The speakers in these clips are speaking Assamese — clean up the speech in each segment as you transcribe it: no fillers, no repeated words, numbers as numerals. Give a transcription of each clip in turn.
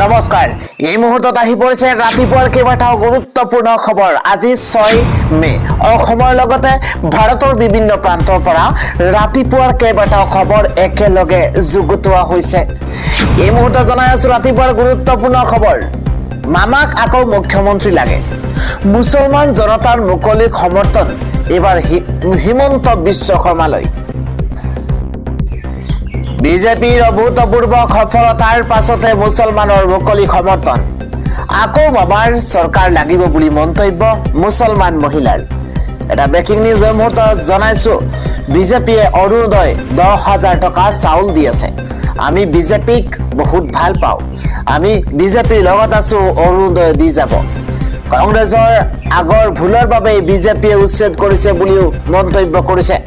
নমস্কাৰ এই মুহূৰ্তত আহি পৰিছে ৰাতিপুৱাৰ কেইবাটাও গুৰুত্বপূৰ্ণ খবৰ আজি 6 মে অসমৰ লগতে ভাৰতৰ বিভিন্ন প্ৰান্তৰ পৰা ৰাতিপুৱাৰ কেইবাটাও খবৰ একেলগে যুগুতোৱা হৈছে এই মুহূৰ্তত জনাই আছো ৰাতিপুৱাৰ গুৰুত্বপূৰ্ণ খবৰ মামাক আকৌ মুখ্যমন্ত্ৰী লাগে মুছলমান জনতাৰ মুকলিক সমৰ্থন এবাৰ হিমন্ত বিশ্ব শৰ্মালৈ বিজেপিৰ অভূতপূৰ্ব সফলতাৰ পাছতে মুছলমানৰ মুকলি সমৰ্থন আকৌ মামাৰ চৰকাৰ লাগিব বুলি মন্তব্য মুছলমান মহিলাৰ এটা ব্ৰেকিং নিউজ মুহূৰ্তত জনাইছো বিজেপিয়ে অৰুণোদয় 10,000 টকা চাউল দি আছে আমি বিজেপিক বহুত ভাল পাওঁ আমি বিজেপিৰ লগত আছো অৰুণোদয় দি যাব কংগ্ৰেছৰ আগৰ ভুলৰ বাবে বিজেপিয়ে উচ্ছেদ কৰিছে বুলিও মন্তব্য কৰিছে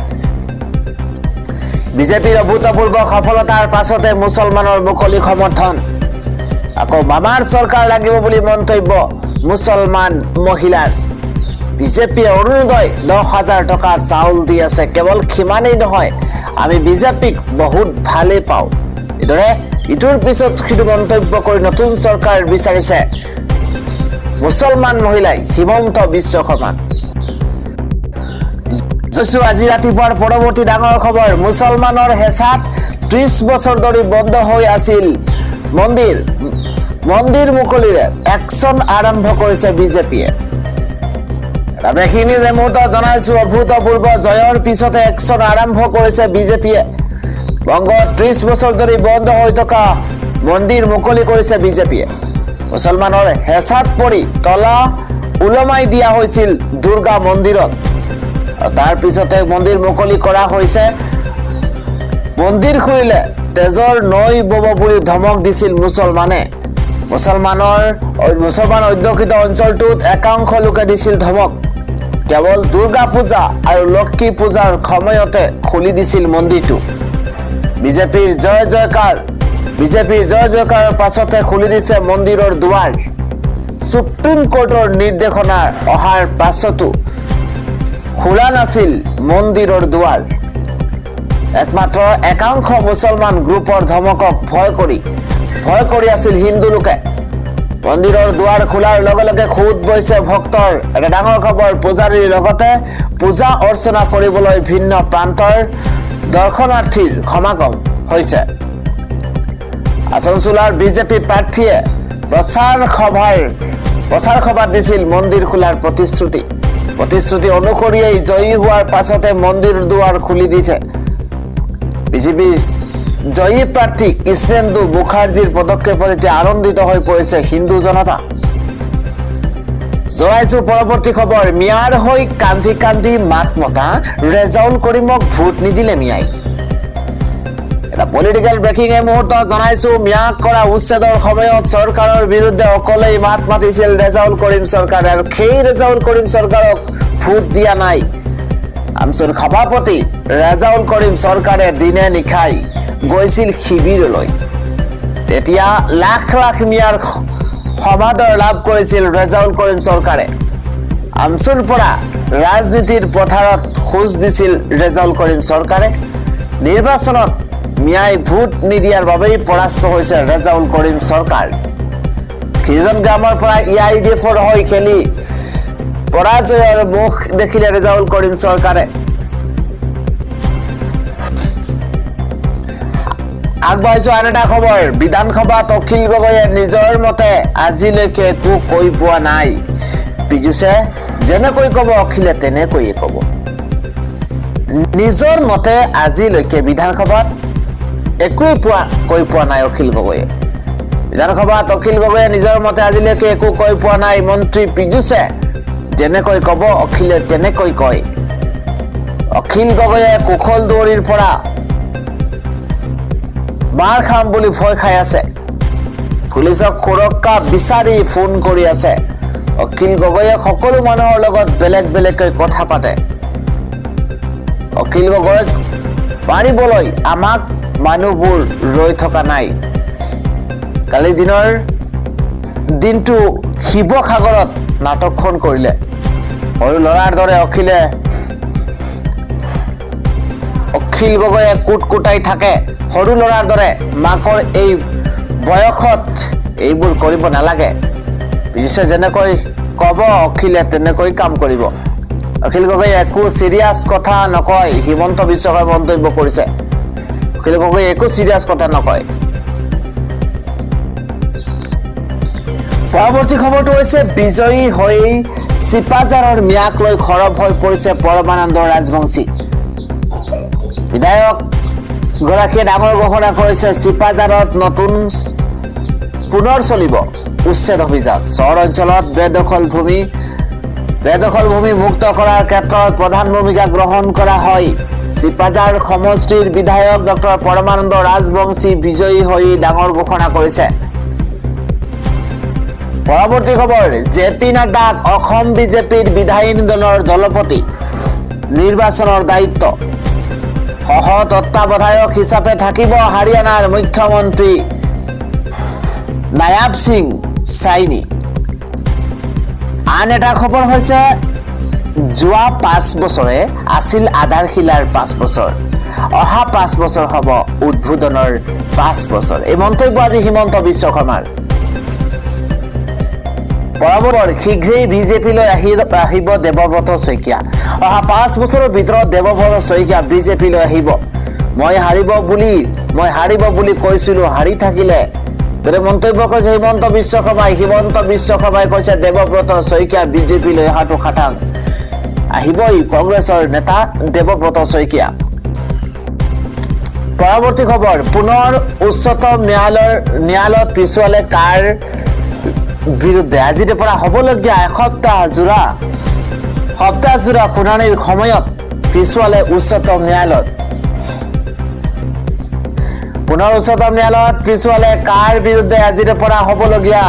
বিজেপিৰ অভূতপূৰ্ব সফলতাৰ পাছতে মুছলমানৰ মুকলি সমৰ্থন আকৌ মামাৰ চৰকাৰ লাগিব বুলি মন্তব্য মুছলমান মহিলাৰ বিজেপিয়ে অৰুণোদয় 10,000 টকা চাউল দি আছে কেৱল খিমানেই নহয় আমি বিজেপিক বহুত ভালে পাওঁ ইদৰে ইটোৰ পিছত সিটো মন্তব্য কৰি নতুন চৰকাৰ বিচাৰিছে মুছলমান মহিলাই হিমন্ত বিশ্ব শৰ্মা আজি ৰাতিপুৱাৰ পৰৱৰ্তী ডাঙৰ খবৰ মুছলমানৰ হেঁচাত 30 বছৰ ধৰি বন্ধ হৈ আছিল মন্দিৰ মুকলিৰে একশন আৰম্ভ কৰিছে বিজেপিয়ে ব্ৰেকিং নিউজ এই মুহূৰ্তত জনাইছো অভূতপূৰ্ব জয়ৰ পিছতে একশন আৰম্ভ কৰিছে বিজেপিয়ে বংগত 30 বছৰ ধৰি বন্ধ হৈ থকা মন্দিৰ মুকলি কৰিছে বিজেপিয়ে মুছলমানৰ হেঁচাত পৰি তলা ওলমাই দিয়া হৈছিল দুৰ্গা মন্দিৰত তাৰ পিছতে মন্দিৰ মুকলি কৰা হৈছে মন্দিৰ খুলিলে তেজৰ নৈ বব বুলি ধমক দিছিল মুছলমান অধ্যুষিত অঞ্চলটোত একাংশ লোকে দিছিল ধমক কেৱল দুৰ্গা পূজা আৰু লক্ষ্মী পূজাৰ সময়তে খুলি দিছিল মন্দিৰটো বিজেপিৰ জয় জয়কাৰৰ পাছতে খুলি দিছে মন্দিৰৰ দুৱাৰ সুপ্ৰিম কোৰ্টৰ নিৰ্দেশনা অহাৰ পাছতো খোলা নাছিল মন্দিৰৰ দুৱাৰ একমাত্ৰ একাংশ মুছলমান গ্ৰুপৰ ধমকক ভয় কৰি আছিল হিন্দু লোকে মন্দিৰৰ দুৱাৰ খোলাৰ লগে লগে খুদ বৈছে ভক্তৰ এটা ডাঙৰ খবৰ পূজাৰীৰ লগতে পূজা অৰ্চনা কৰিবলৈ ভিন্ন প্ৰান্তৰ দৰ্শনাৰ্থীৰ সমাগম হৈছে আসানসোলৰ বিজেপি প্ৰাৰ্থীয়ে প্ৰচাৰ সভাত দিছিল মন্দিৰ খোলাৰ প্ৰতিশ্ৰুতি অনুসৰিয়েই জয়ী হোৱাৰ পাছতে মন্দিৰ দুৱাৰ খুলি দিছে বিজেপিৰ জয়ী প্ৰাৰ্থী কৃষ্ণেন্দু মুখাৰ্জীৰ পদক্ষেপত এতিয়া আনন্দিত হৈ পৰিছে হিন্দু জনতা জনাইছো পৰৱৰ্তী খবৰ মিয়াৰ হৈ কান্দি মাত মতা ৰেজাউল কৰিমক ভোট নিদিলে মিয়াই এটা পলিটিকেল ব্ৰেকিং এই মুহূৰ্তত জনাইছো মিয়াক কৰা উচ্ছেদৰ সময়ত চৰকাৰৰ বিৰুদ্ধে অকলেই মাত মাতিছিল ৰেজাউল কৰিম চৰকাৰে আৰু সেই ৰেজাউল কৰিম চৰকাৰক ভোট দিয়া নাই আমচুৰ সভাপতি ৰেজাউল কৰিম চৰকাৰে দিনে নিশাই গৈছিল শিবিৰলৈ তেতিয়া লাখ মিয়াৰ সমাদৰ লাভ কৰিছিল ৰেজাউল কৰিম চৰকাৰে আমচুৰ পৰা ৰাজনীতিৰ পথাৰত খোজ দিছিল ৰেজাউল কৰিম চৰকাৰে নিৰ্বাচনত মিয়াই ভোট নিদিয়াৰ বাবেই পৰাস্ত হৈছে ৰেজাউল কৰিম চৰকাৰ খিজন গ্ৰামৰ পৰা EIDFৰ হৈ খেলি পৰাজয়ৰ মুখ দেখিলে ৰেজাউল কৰিম চৰকাৰে আগবাঢ়িছো আন এটা খবৰ বিধানসভাত অখিল গগৈয়ে নিজৰ মতে আজিলৈকে একো কৈ পোৱা নাই পীযুষে যেনেকৈ ক'ব অখিলে তেনেকৈয়ে ক'ব নিজৰ মতে আজিলৈকে বিধানসভাত একোই কৈ পোৱা নাই অখিল গগৈয়ে বিধানসভাত অখিল গগৈয়ে নিজৰ মতে আজিলৈকে একো কৈ পোৱা নাই মন্ত্ৰী পীযুষে যেনেকৈ ক'ব অখিলে তেনেকৈ কয় অখিল গগৈয়ে কুশল দুৱাৰীৰ পৰা মাৰ খাম বুলি ভয় খাই আছে পুলিচক সুৰক্ষা বিচাৰি ফোন কৰি আছে অখিল গগৈয়ে সকলো মানুহৰ লগত বেলেগকৈ কথা পাতে অখিল গগৈক মাৰিবলৈ আমাক মানুহবোৰ ৰৈ থকা নাই কালি দিনটো শিৱসাগৰত নাটকখন কৰিলে সৰু ল'ৰাৰ দৰে অখিল গগৈয়ে কুটকুটাই থাকে সৰু ল'ৰাৰ দৰে মাকৰ এই বয়সত এইবোৰ কৰিব নালাগে। পীযুষে যেনেকৈ ক'ব অখিলে তেনেকৈ কাম কৰিব। অখিল গগৈ একো চিৰিয়াছ কথা নকয়, হিমন্ত বিশ্ব শৰ্মাই মন্তব্য কৰিছে। অখিল গগৈ একো চিৰিয়াছ কথা নকয়। পৰৱৰ্তী খবৰটো হৈছে বিজয়ী হৈ চিপাঝাৰৰ ম্যাক লৈ সৰব হৈ পৰিছে পৰমানন্দ ৰাজবংশী। বিধায়ক গৰাকীয়ে ডাঙৰ ঘোষণা কৰিছে, চিপাঝাৰত নতুন পুনৰ চলিব উচ্ছেদ অভিযান। চহৰ অঞ্চলত বেদখল ভূমি মুক্ত কৰাৰ ক্ষেত্ৰত প্ৰধান ভূমিকা গ্ৰহণ কৰা হয়। চিপাঝাৰ সমষ্টিৰ বিধায়ক ডক্টৰ পৰমানন্দ ৰাজবংশী বিজয়ী হৈ ডাঙৰ ঘোষণা কৰিছে। পৰৱৰ্তী খবৰ, জে পি নাড্ডাক অসম বিজেপিৰ বিধায়িনী দলৰ দলপতি, নিৰ্বাচনৰ দায়িত্ব। সহ তত্ত্বাৱধায়ক হিচাপে থাকিব হাৰিয়ানাৰ মুখ্যমন্ত্ৰী নায়াব সিং চাইনি। আন এটা খবৰ হৈছে, যোৱা 5 বছৰে আছিল আধাৰশিলাৰ 5 বছৰ, অহা 5 বছৰ হ'ব উদ্বোধনৰ 5 বছৰ। এই মন্তব্য আজি হিমন্ত বিশ্ব শৰ্মাৰ। পৰৱৰ্তী শীঘ্ৰেই বিজেপিলৈ আহিব দেৱব্ৰত শইকীয়া। অহা 5 বছৰৰ ভিতৰত দেৱব্ৰত শইকীয়া বিজেপিলৈ আহিব। মই হাৰিব বুলি কৈছিলো, হাৰি থাকিলে দৰে মন্তব্য কৰিছে হিমন্ত বিশ্ব শৰ্মাই। হিমন্ত বিশ্ব শৰ্মাই কৈছে দেৱব্ৰত শইকীয়া বিজেপিলৈ অহাটো খাটাং। আহিবই কংগ্ৰেছৰ নেতা দেৱব্ৰত শইকীয়া। পৰৱৰ্তী খবৰ, পুনৰ উচ্চতম ন্যায়ালয়ত পিছুৱালে কাৰ বিৰুদ্ধে। আজিৰে পৰা হ'বলগীয়া সপ্তাহ জোৰা শুনানিৰ সময়ত পিছুৱালে উচ্চতম ন্যায়ালয়ত। পুনৰ উচ্চতম ন্যায়ালয়ত পিছুৱালে কাৰ বিৰুদ্ধে আজিৰে পৰা হ'বলগীয়া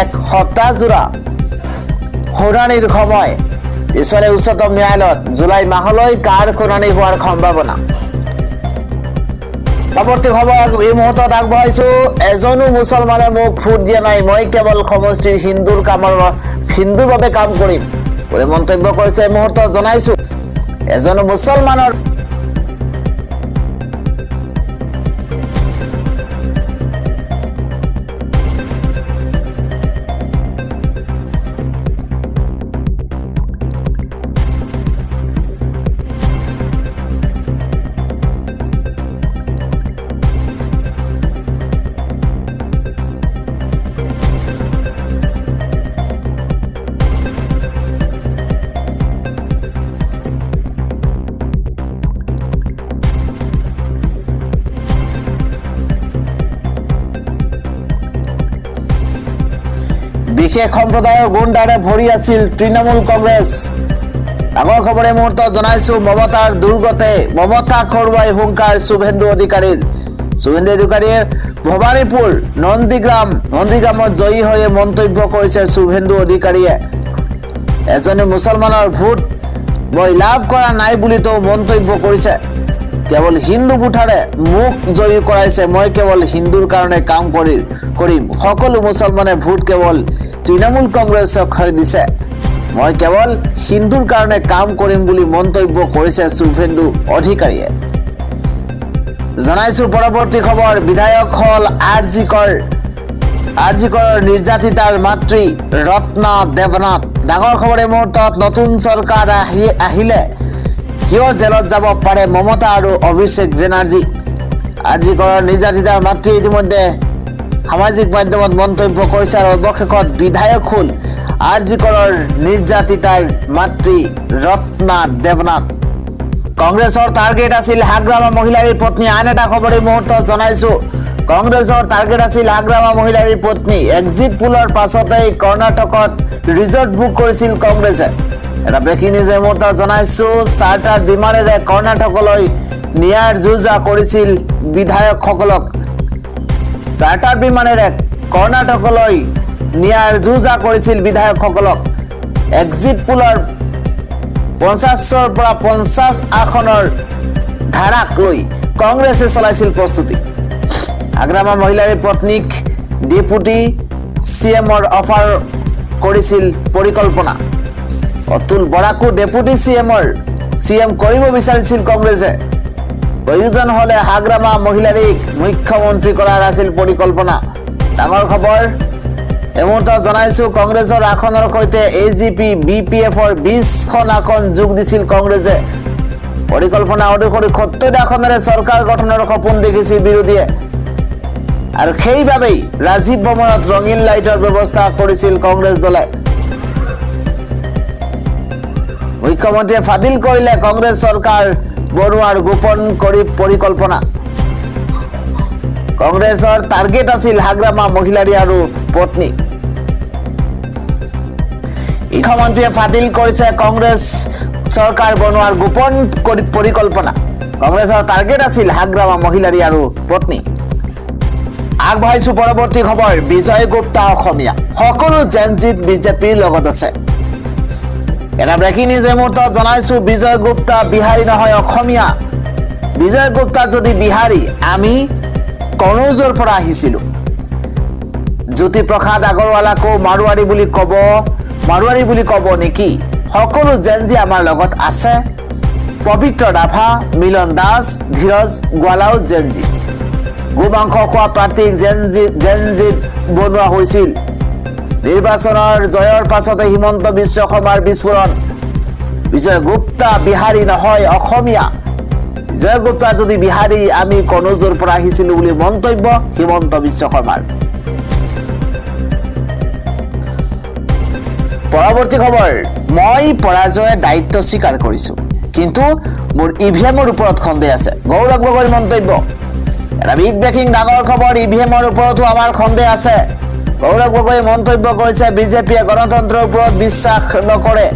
এক সপ্তাহ জোৰা শুনানিৰ সময় পিছুৱালে উচ্চতম ন্যায়ালয়ত। জুলাই মাহলৈ কাৰ শুনানি হোৱাৰ সম্ভাৱনা। পৰৱৰ্তী খবৰ এই মুহূৰ্তত আগবঢ়াইছো, এজনো মুছলমানে মোক ভোট দিয়া নাই, মই কেৱল সমষ্টিৰ হিন্দুৰ বাবে কাম কৰিম বুলি মন্তব্য কৰিছে। এই মুহূৰ্তত জনাইছো, এজনো মুছলমানৰ বিশেষ সম্প্ৰদায়ৰ গুণ্ডাৰে ভৰি আছিল তৃণমূল কংগ্ৰেছ। ডাঙৰ খবৰ এই মুহূৰ্তত জনাইছো, মমতাৰ দুৰ্গতে মমতাক হৰুৱাই হুংকাৰ শুভেন্দু অধিকাৰীৰ। শুভেন্দু অধিকাৰীয়ে ভৱানীপুৰ নন্দীগ্ৰামত জয়ী হৈ মন্তব্য কৰিছে শুভেন্দু অধিকাৰীয়ে। এজনে মুছলমানৰ ভোট মই লাভ কৰা নাই বুলি তেওঁ মন্তব্য কৰিছে। কেৱল হিন্দু ভোটাৰে মোক জয়ী কৰাইছে, মই কেৱল হিন্দুৰ কাৰণে কাম কৰিম। সকলো মুছলমানে ভোট কেৱল তৃণমূল কংগ্ৰেছক দিছে, মই কেৱল হিন্দুৰ কাৰণে কাম কৰিম বুলি মন্তব্য কৰিছে শুভেন্দু অধিকাৰীয়ে। জনাইছো পৰৱৰ্তী খবৰ, বিধায়ক হল আৰজিকৰৰ নিৰ্যাতিতাৰ মাতৃ ৰত্না দেৱনাথ। ডাঙৰ খবৰ এই মুহূৰ্তত, নতুন চৰকাৰ আহিলে কিয় জেলত যাব পাৰে মমতা আৰু অভিষেক বেনাৰ্জী। আৰজিকৰৰ নিৰ্যাতিতাৰ মাতৃ ইতিমধ্যে সামাজিক মাধ্যমত মন্তব্য কৰিছে আৰু অৱশেষত বিধায়ক হ'ল আৰজিকৰৰ নিৰ্যাতিতাৰ মাতৃ ৰত্না দেৱনাথ। কংগ্ৰেছৰ টাৰ্গেট আছিল হাগ্ৰামা মহিলাৰীৰ পত্নী। আন এটা খবৰ এই মুহূৰ্তত জনাইছো, কংগ্ৰেছৰ টাৰ্গেট আছিল হাগ্ৰামা মহিলাৰীৰ পত্নী। এক্সিট পোলৰ পাছতেই কৰ্ণাটকত ৰিজৰ্ট বুক কৰিছিল কংগ্ৰেছে। এটা ব্ৰেকিং নিউজ এই মুহূৰ্তত জনাইছো, চাৰ্টাৰ বিমানেৰে কৰ্ণাটকলৈ নিয়াৰ যোজা কৰিছিল বিধায়কসকলক। চাৰ্টাৰ বিমানেৰে কৰ্ণাটকলৈ নিয়াৰ যোজা কৰিছিল বিধায়কসকলক। এক্সিট পোলৰ 50ৰ পৰা 50 আসনৰ ধাৰাক লৈ কংগ্ৰেছে চলাইছিল প্ৰস্তুতি। হাগ্ৰামা মহিলাৰীৰ পত্নীক ডেপুটি CMৰ অফাৰ কৰিছিল পৰিকল্পনা। অতুল বৰাকো ডেপুটি CM কৰিব বিচাৰিছিল কংগ্ৰেছে। প্ৰয়োজন হলে হাগ্ৰামা মহিলাৰীক মুখ্যমন্ত্ৰী কৰাৰ আছিল পৰিকল্পনা। ডাঙৰ খবৰ এই মুহূৰ্তত জনাইছো কংগ্ৰেছৰ আসনৰ সৈতে এজিপি বিপিএফৰ 20খন আসন যোগ দিছিল কংগ্ৰেছে পৰিকল্পনা অনুসৰি 70 আসনেৰে চৰকাৰ গঠনৰ সপোন দেখিছিল বিৰোধীয়ে আৰু সেইবাবেই ৰাজীৱ ভৱনত ৰঙীন লাইটৰ ব্যৱস্থা কৰিছিল কংগ্ৰেছ দলে মুখ্যমন্ত্ৰীয়ে ফাদিল কৰিলে কংগ্ৰেছ চৰকাৰ বনোৱাৰ গোপন কৰি পৰিকল্পনা কংগ্ৰেছৰ টাৰ্গেট আছিল হাগ্ৰামা মহিলাৰী আৰু পত্নী মুখ্যমন্ত্ৰীয়ে ফাদিল কৰিছে কংগ্ৰেছ চৰকাৰ বনোৱাৰ গোপন পৰিকল্পনা কংগ্ৰেছৰ টাৰ্গেট আছিল হাগ্ৰামা মহিলাৰী আৰু পত্নী আগবাঢ়িছো পৰৱৰ্তী খবৰ বিজয় গুপ্তা অসমীয়া সকলো জেনজিত বিজেপিৰ লগত আছে এটা ব্ৰেকিং নিউজ এই মুহূৰ্তত জনাইছো বিজয় গুপ্তা বিহাৰী নহয় অসমীয়া বিজয় গুপ্তা যদি বিহাৰী আমি কনৌজৰ পৰা আহিছিলো জ্যোতি প্ৰসাদ আগৰৱালাকো মাৰুৱাৰী বুলি ক'ব নেকি সকলো জেনজি আমাৰ লগত আছে পবিত্ৰ ৰাভা মিলন দাস ধীৰজ গোৱালাও জেনজি গোমাংস খোৱা প্ৰাৰ্থীক জেনজি বনোৱা হৈছিল নিৰ্বাচনৰ জয়ৰ পাছতে হিমন্ত বিশ্ব শৰ্মাৰ বিস্ফোৰণ বিজয় গুপ্তা বিহাৰী নহয় অসমীয়া বিজয় গুপ্তা যদি বিহাৰী আমি কনৌজৰ পৰা আহিছিলো বুলি মন্তব্য হিমন্ত বিশ্ব শৰ্মাৰ পৰৱৰ্তী খবৰ মই পৰাজয়ৰ দায়িত্ব স্বীকাৰ কৰিছো কিন্তু মোৰ ইভিএমৰ ওপৰত সন্দেহ আছে গৌৰৱ গগৈৰ মন্তব্য এটা বিগ ব্ৰেকিং ডাঙৰ খবৰ ইভিএমৰ ওপৰতো আমাৰ সন্দেহ আছে গৌৰৱ গগৈ মন্তব্য কৰিছে বিজেপিয়ে গণতন্ত্ৰৰ ওপৰত বিশ্বাস নকৰে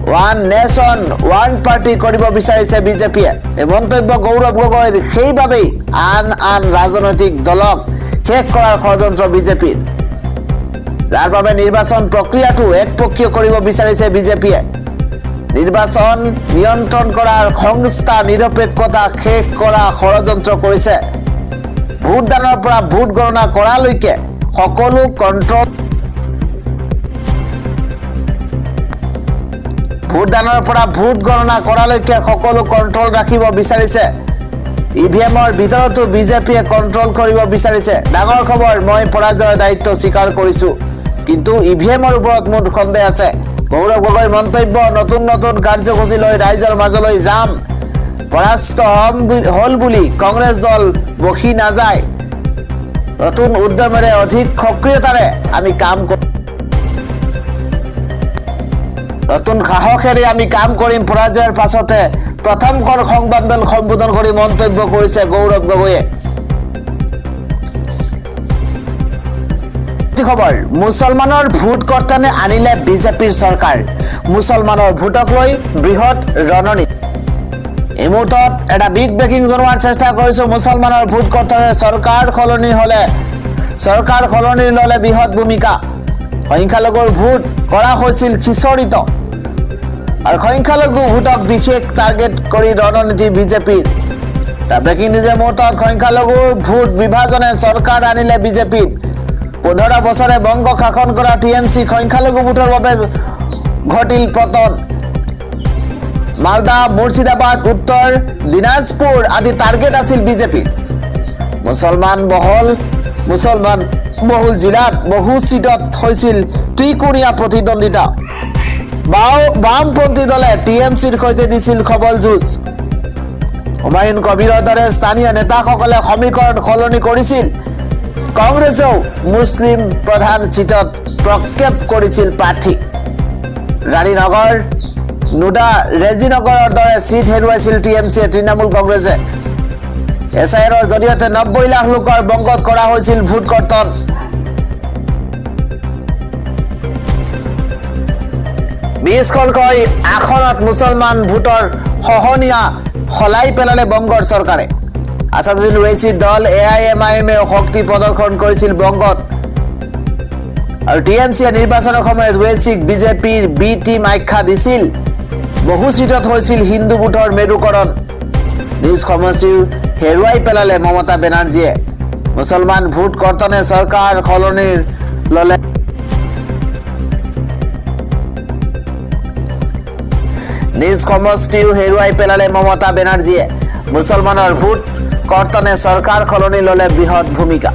ওৱান নেশ্যন ওৱান পাৰ্টি কৰিব বিচাৰিছে বিজেপিয়ে এই মন্তব্য গৌৰৱ গগৈৰ সেইবাবেই আন ৰাজনৈতিক দলক শেষ কৰাৰ ষড়যন্ত্ৰ বিজেপিৰ যাৰ বাবে নিৰ্বাচন প্ৰক্ৰিয়াটো একপক্ষীয় কৰিব বিচাৰিছে বিজেপিয়ে নিৰ্বাচন নিয়ন্ত্ৰণ কৰাৰ সংস্থা নিৰপেক্ষতা শেষ কৰা ষড়যন্ত্ৰ কৰিছে ভোটদানৰ পৰা ভোট গণনা কৰালৈকে সকলো কন্ট্ৰল ভোটদানৰ পৰা ভোট গণনা কৰালৈকে সকলো কন্ট্ৰল ৰাখিব বিচাৰিছে ইভিএমৰ ভিতৰতো বিজেপিয়ে কন্ট্ৰল কৰিব বিচাৰিছে ডাঙৰ খবৰ মই পৰাজয়ৰ দায়িত্ব স্বীকাৰ কৰিছো কিন্তু ইভিএমৰ ওপৰত মোৰ সন্দেহ আছে গৌৰৱ গগৈৰ মন্তব্য নতুন কাৰ্যসূচী লৈ ৰাইজৰ মাজলৈ যাম পৰাস্ত হল বুলি কংগ্ৰেছ দল বখি নাযায় নতুন উদ্যমেৰে অধিক সক্ৰিয়তাৰে আমি কাম নতুন সাহসেৰে আমি কাম কৰিম পৰাজয়ৰ পাছতে প্ৰথমখন সংবাদমেল সম্বোধন কৰি মন্তব্য কৰিছে গৌৰৱ গগৈয়ে খবৰ মুছলমানৰ ভোট কৰ্তনে আনিলে বিজেপিৰ চৰকাৰ মুছলমানৰ ভোটক লৈ বৃহৎ ৰণনীতি এই মুহূৰ্তত এটা বিগ ব্ৰেকিং জনোৱাৰ চেষ্টা কৰিছো মুছলমানৰ ভোট কৰ্তনে চৰকাৰ সলনি ললে বৃহৎ ভূমিকা সংখ্যালঘুৰ ভোট কৰা হৈছিল খিচৰিত আৰু সংখ্যালঘু ভোটক বিশেষ টাৰ্গেট কৰি ৰণনীতি বিজেপিৰ এটা ব্ৰেকিং নিউজে মুহূৰ্তত সংখ্যালঘুৰ ভোট বিভাজনে চৰকাৰ আনিলে বিজেপিৰ 15 বছৰে বংগ শাসন কৰা টিএমসি সংখ্যালঘু ভোটৰ বাবে ঘটিল পতন মালদা মুৰ্ছিদাবাদ উত্তৰ দিনাজপুৰ আদি টাৰ্গেট আছিল বিজেপি মুছলমান বহুল জিলাত বহু সিটত হৈছিল ত্ৰিকোণীয়া প্ৰতিদ্বন্দিতা বামপন্থী দলে টিএমসিৰ সৈতে দিছিল খবল যুঁজ হুমায়ুন কবিৰৰ দৰে স্থানীয় নেতাসকলে সমীকৰণ সলনি কৰিছিল কংগ্ৰেছেও মুছলিম প্ৰধান সিটত প্ৰক্ষেপ কৰিছিল প্ৰাৰ্থী ৰাণীনগৰ নুডা ৰেজিনগৰৰ দৰে সিট হেৰুৱাইছিল টিএমসিয়ে তৃণমূল কংগ্ৰেছে এছআইআৰৰ জৰিয়তে 90 লাখ লোকৰ বংগত কৰা হৈছিল ভোট কৰ্তন 20খনকৈ আসনত মুছলমান ভোটৰ সহনীয়া সলাই পেলালে বংগৰ চৰকাৰে আসাদুদ্দিন ওৱেইছিৰ দল এআইএমআইএমে শক্তি প্ৰদৰ্শন কৰিছিল বংগত আৰু টিএমসিয়ে নিৰ্বাচনৰ সময়ত ওৱেইছিক বিজেপিৰ বি টিম আখ্যা দিছিল বহু সিটত হৈছিল হিন্দু ভোটৰ মেৰুকৰণ নিজ সমষ্টি হেৰুৱাই পেলালে মমতা বেনাৰ্জীয়ে মুছলমান ভোট কৰ্তনে চৰকাৰ সলনিৰ ললে নিজ সমষ্টিও হেৰুৱাই পেলালে মমতা বেনাৰ্জীয়ে মুছলমানৰ ভোট কৰ্তনে চৰকাৰ সলনি ললে বৃহৎ ভূমিকা